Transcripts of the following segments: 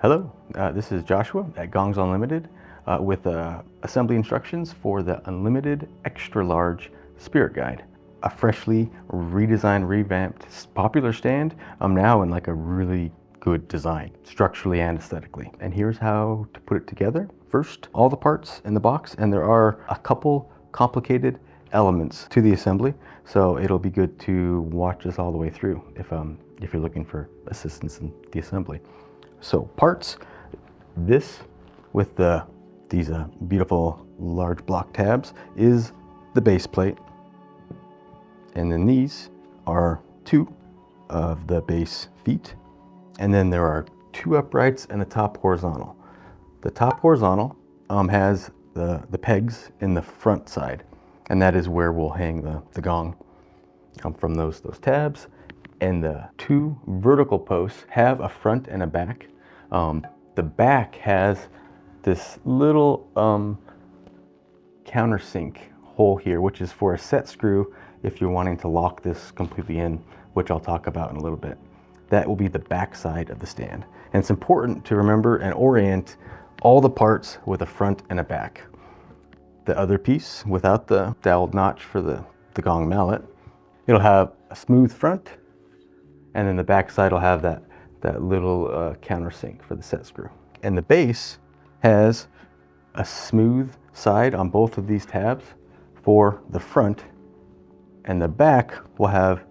Hello, this is Joshua at Gongs Unlimited with assembly instructions for the Unlimited Extra Large Spirit Guide. A freshly redesigned, revamped, popular stand now in like a really good design, structurally and aesthetically. And here's how to put it together. First, all the parts in the box, and there are a couple complicated elements to the assembly, so it'll be good to watch this all the way through if you're looking for assistance in the assembly. So parts, this with these beautiful large block tabs is the base plate. And then these are two of the base feet. And then there are two uprights and the top horizontal. The top horizontal has the pegs in the front side. And that is where we'll hang the gong from those tabs. And the two vertical posts have a front and a back. The back has this little countersink hole here, which is for a set screw if you're wanting to lock this completely in, which I'll talk about in a little bit. That will be the back side of the stand. And it's important to remember and orient all the parts with a front and a back. The other piece, without the doweled notch for the gong mallet, it'll have a smooth front, and then the back side will have that little countersink for the set screw. And the base has a smooth side on both of these tabs for the front, and the back will have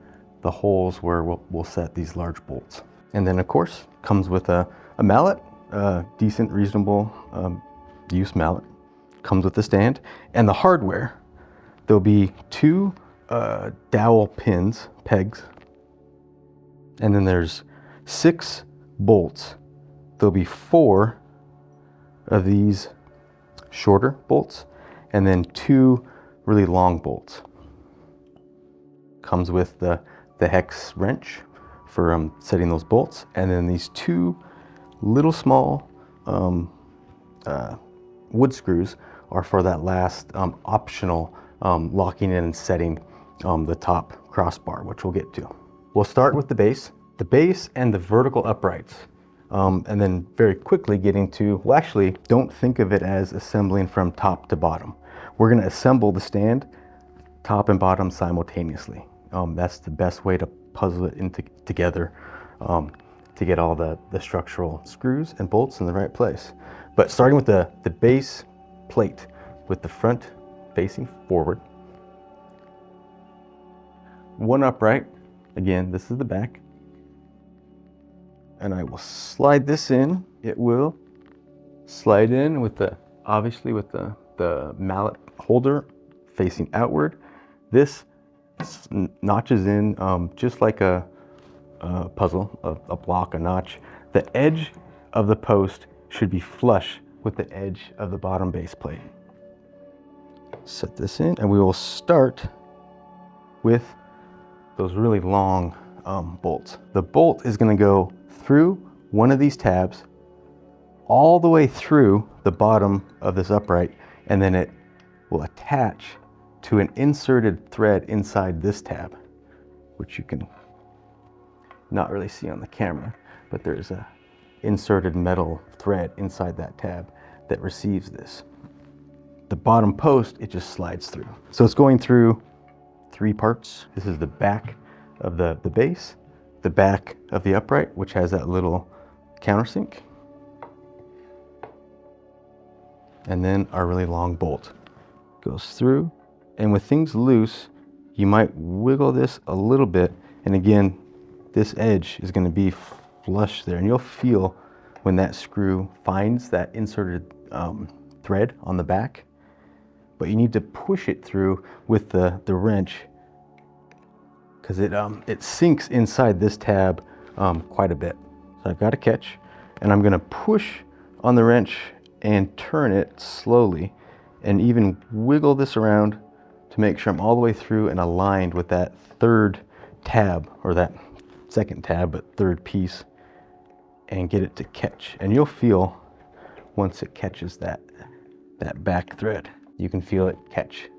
the holes where we'll set these large bolts. And then of course comes with a mallet, decent, reasonable use mallet. Comes with the stand and the hardware. There'll be two dowel pins, pegs, and then there's 6 bolts. There'll be 4 of these shorter bolts and then 2 really long bolts. Comes with the hex wrench for setting those bolts, and then these 2 little small wood screws are for that last optional locking in and setting the top crossbar, which we'll get to. We'll start with the base and the vertical uprights, and then very quickly getting to, well, actually, don't think of it as assembling from top to bottom. We're going to assemble the stand top and bottom simultaneously. That's the best way to puzzle it together to get all the structural screws and bolts in the right place. But starting with the base plate with the front facing forward, one upright. Again, this is the back. And I will slide this in. It will slide in with obviously with the mallet holder facing outward. This notches in just like a puzzle, a block, a notch. The edge of the post should be flush with the edge of the bottom base plate. Set this in, and we will start with those really long bolts. The bolt is going to go through one of these tabs all the way through the bottom of this upright, and then it will attach to an inserted thread inside this tab, which you can not really see on the camera, but there's a inserted metal thread inside that tab that receives this. The bottom post, it just slides through. So it's going through 3 parts. This is the back of the base, the back of the upright, which has that little countersink, and then our really long bolt goes through. And with things loose, you might wiggle this a little bit, and again, this edge is going to be flush there, and you'll feel when that screw finds that inserted thread on the back. But you need to push it through with the wrench, because it sinks inside this tab quite a bit. So I've got a catch, and I'm going to push on the wrench and turn it slowly, and even wiggle this around to make sure I'm all the way through and aligned with that third tab, or that second tab, but third piece, and get it to catch. And you'll feel once it catches that back thread, you can feel it catch.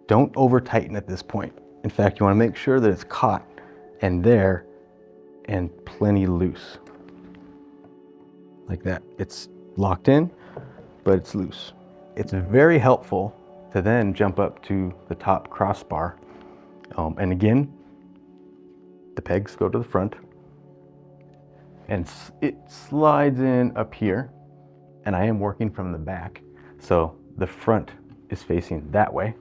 Don't over tighten at this point. In fact, you want to make sure that it's caught and there and plenty loose. like that. It's locked in, but it's loose. It's very helpful to then jump up to the top crossbar. And again, the pegs go to the front, and it slides in up here, and I am working from the back, so the front is facing that way.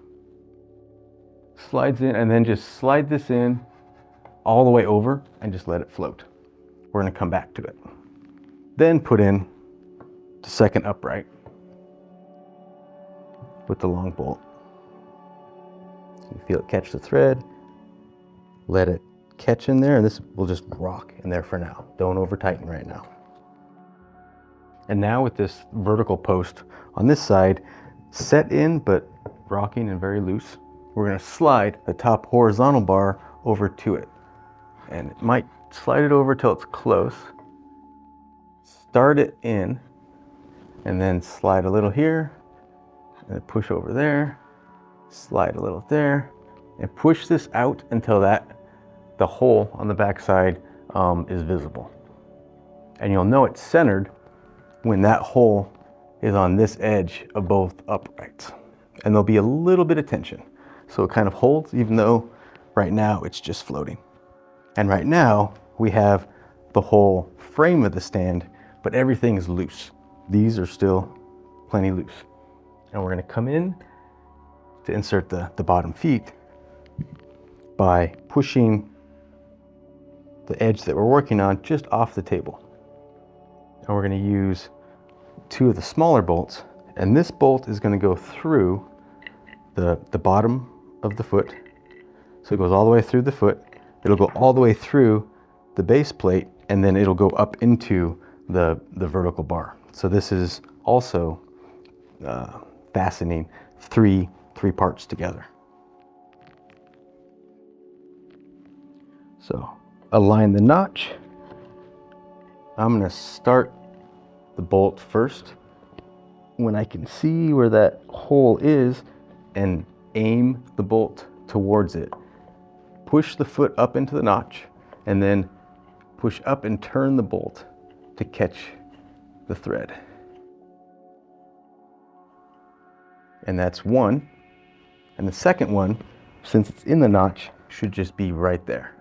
Slides in, and then just slide this in all the way over and just let it float. We're going to come back to it. Then put in the second upright with the long bolt. So you feel it catch the thread, let it catch in there, and this will just rock in there for now. Don't over tighten right now. And now with this vertical post on this side set in but rocking and very loose, we're going to slide the top horizontal bar over to it. And it might slide it over till it's close. Start it in, and then slide a little here, and push over there, slide a little there, and push this out until the hole on the back side is visible. And you'll know it's centered when that hole is on this edge of both uprights. And there'll be a little bit of tension. So it kind of holds, even though right now it's just floating. And right now we have the whole frame of the stand, but everything is loose. These are still plenty loose. And we're going to come in to insert the bottom feet by pushing the edge that we're working on just off the table. And we're going to use two of the smaller bolts, and this bolt is going to go through the bottom of the foot. So it goes all the way through the foot. It'll go all the way through the base plate, and then it'll go up into the vertical bar. So this is also fastening three parts together. So align the notch. I'm going to start the bolt first when I can see where that hole is, and aim the bolt towards it. Push the foot up into the notch, and then push up and turn the bolt to catch the thread. And that's one. And the second one, since it's in the notch, should just be right there.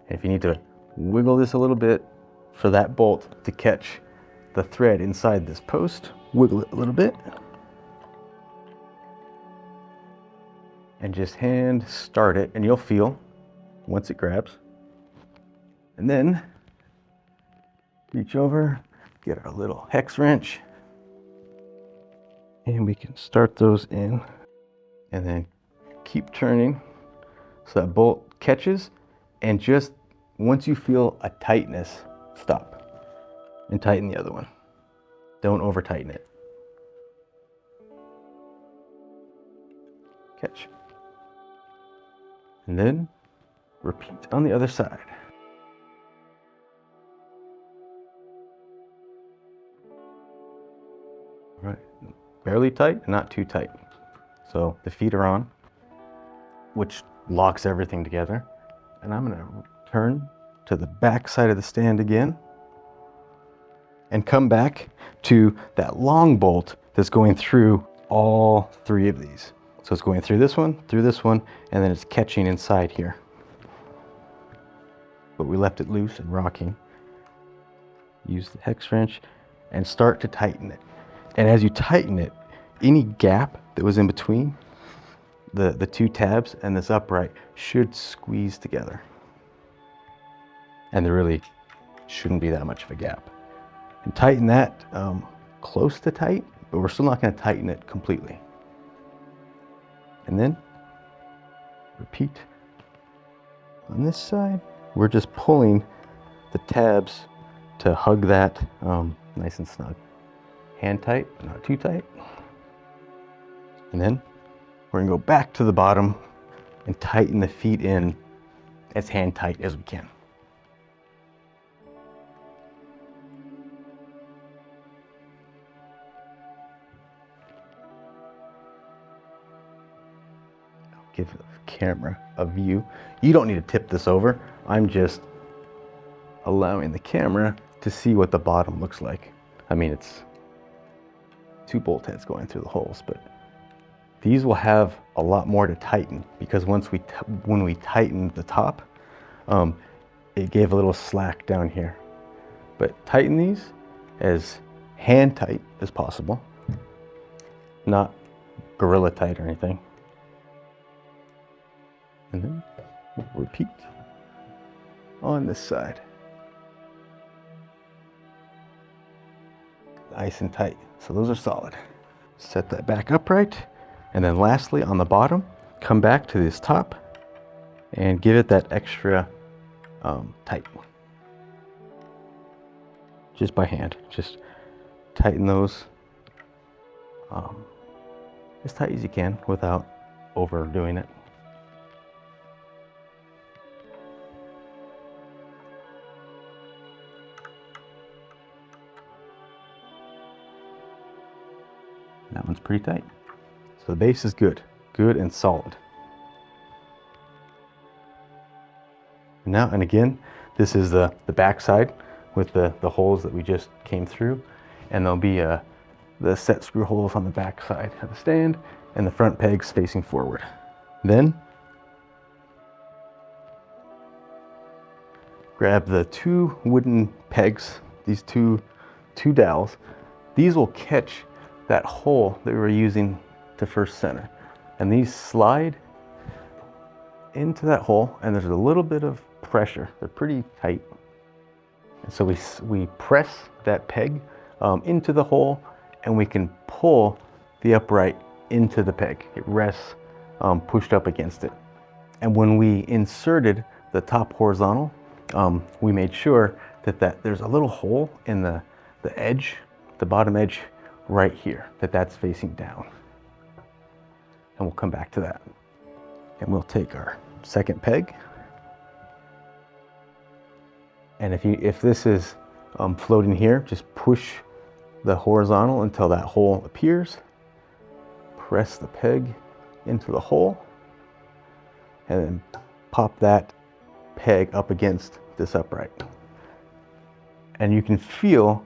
And if you need to wiggle this a little bit for that bolt to catch the thread inside this post, wiggle it a little bit. And just hand start it, and you'll feel once it grabs. And then reach over, get our little hex wrench, and we can start those in, and then keep turning so that bolt catches. And just once you feel a tightness, stop and tighten the other one. Don't over tighten it. Catch. And then repeat on the other side. All right, barely tight and not too tight. So the feet are on, which locks everything together. And I'm going to turn to the back side of the stand again and come back to that long bolt that's going through all three of these. So it's going through this one, and then it's catching inside here. But we left it loose and rocking. Use the hex wrench and start to tighten it. And as you tighten it, any gap that was in between the two tabs and this upright should squeeze together. And there really shouldn't be that much of a gap. And tighten that close to tight, but we're still not going to tighten it completely. And then repeat on this side. We're just pulling the tabs to hug that nice and snug. Hand tight, but not too tight. And then we're going to go back to the bottom and tighten the feet in as hand tight as we can. Give the camera a view. You don't need to tip this over. I'm just allowing the camera to see what the bottom looks like. I mean, it's 2 bolt heads going through the holes, but these will have a lot more to tighten, because when we tightened the top, it gave a little slack down here. But tighten these as hand tight as possible, not gorilla tight or anything. And then repeat on this side. Nice and tight. So those are solid. Set that back upright. And then lastly, on the bottom, come back to this top and give it that extra tight. Just by hand. Just tighten those as tight as you can without overdoing it. That one's pretty tight. So the base is good and solid. Now, and again, this is the back side with the holes that we just came through, and there'll be the set screw holes on the back side of the stand and the front pegs facing forward. Then grab the 2 wooden pegs, these two dowels. These will catch that hole that we were using to first center, and these slide into that hole, and there's a little bit of pressure. They're pretty tight, and so we press that peg into the hole, and we can pull the upright into the peg. It rests pushed up against it. And when we inserted the top horizontal, we made sure that there's a little hole in the edge, the bottom edge right here, that's facing down. And we'll come back to that. And we'll take our second peg. And if this is floating here, just push the horizontal until that hole appears. Press the peg into the hole, and then pop that peg up against this upright. And you can feel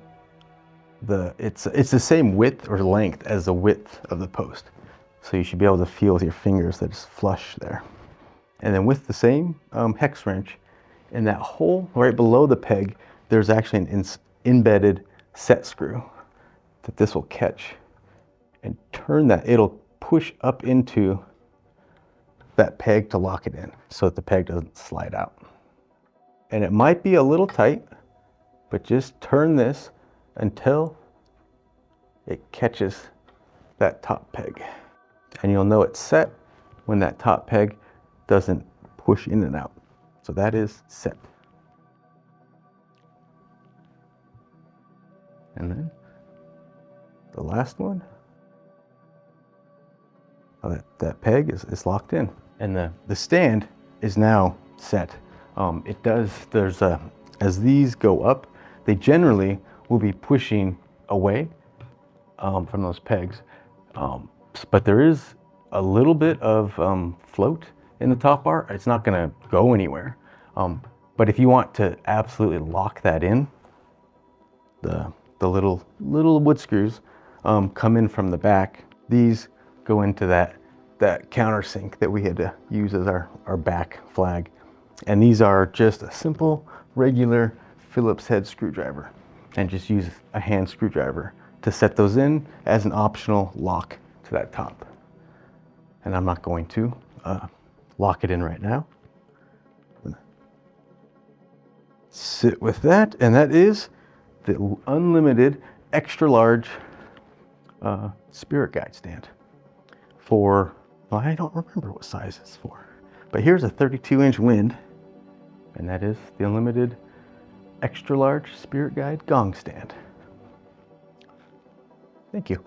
it's the same width or length as the width of the post. So you should be able to feel with your fingers that it's flush there. And then with the same hex wrench, in that hole right below the peg, there's actually an embedded set screw that this will catch and turn that. It'll push up into that peg to lock it in so that the peg doesn't slide out. And it might be a little tight, but just turn this until it catches that top peg. And you'll know it's set when that top peg doesn't push in and out. So that is set. And then the last one, that peg is locked in. And the stand is now set. As these go up, they generally will be pushing away from those pegs. But there is a little bit of float in the top bar. It's not gonna go anywhere. But if you want to absolutely lock that in, the little wood screws come in from the back. These go into that countersink that we had to use as our back flag. And these are just a simple, regular Phillips head screwdriver. And just use a hand screwdriver to set those in as an optional lock to that top. And I'm not going to lock it in right now. Sit with that, and that is the unlimited extra large spirit guide stand for, well, I don't remember what size it's for, but here's a 32-inch wind, and that is the unlimited extra large spirit guide gong stand. Thank you.